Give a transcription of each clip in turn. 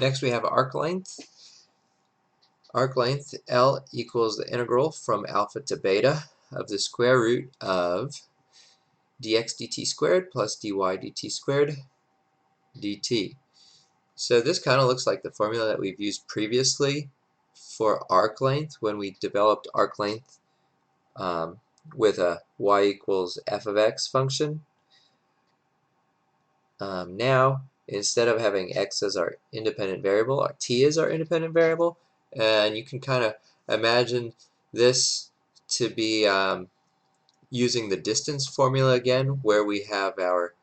Next we have arc length. Arc length, L equals the integral from alpha to beta of the square root of dx dt squared plus dy dt squared dt. So this kind of looks like the formula that we've used previously for arc length when we developed arc length with a y equals f of x function. Now, instead of having x as our independent variable, our t is our independent variable, and you can kind of imagine this to be using the distance formula again, where we have our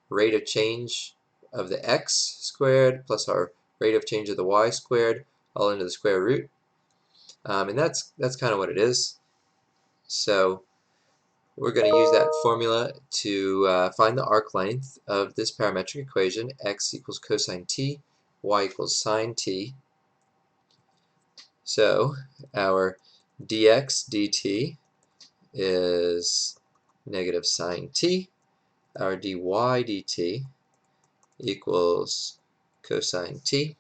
rate of change of the x squared plus our rate of change of the y squared all into the square root. And that's kind of what it is. So we're going to use that formula to find the arc length of this parametric equation, x equals cosine t, y equals sine t. So our dx dt is negative sine t. Our dy dt equals cosine t.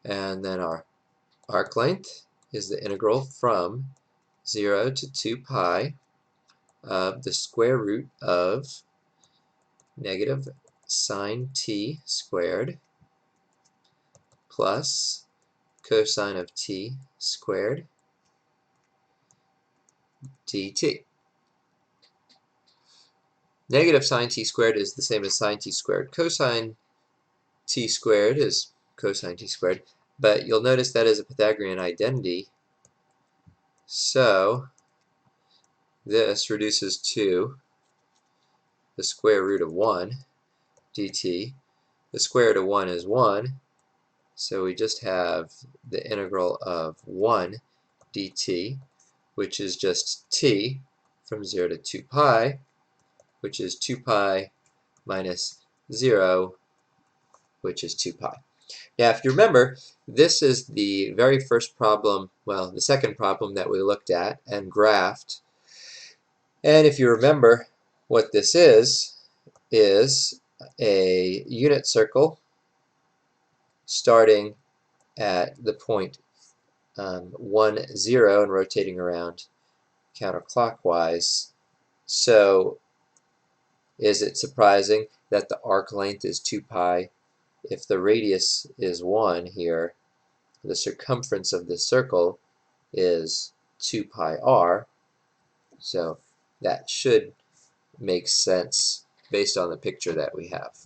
And then our arc length is the integral from 0 to 2 pi of the square root of negative sine t squared plus cosine of t squared dt. Negative sine t squared is the same as sine t squared. Cosine t squared is cosine t squared, but you'll notice that is a Pythagorean identity. So this reduces to the square root of 1 dt. The square root of 1 is 1, so we just have the integral of 1 dt, which is just t from 0 to 2 pi, which is 2 pi minus 0, which is 2 pi. Now, if you remember, this is the very first problem, well, the second problem that we looked at and graphed. And if you remember, what this is a unit circle starting at the point 1, 0 and rotating around counterclockwise. So is it surprising that the arc length is 2 pi? If the radius is 1 here, the circumference of the circle is 2 pi r. So that should make sense based on the picture that we have.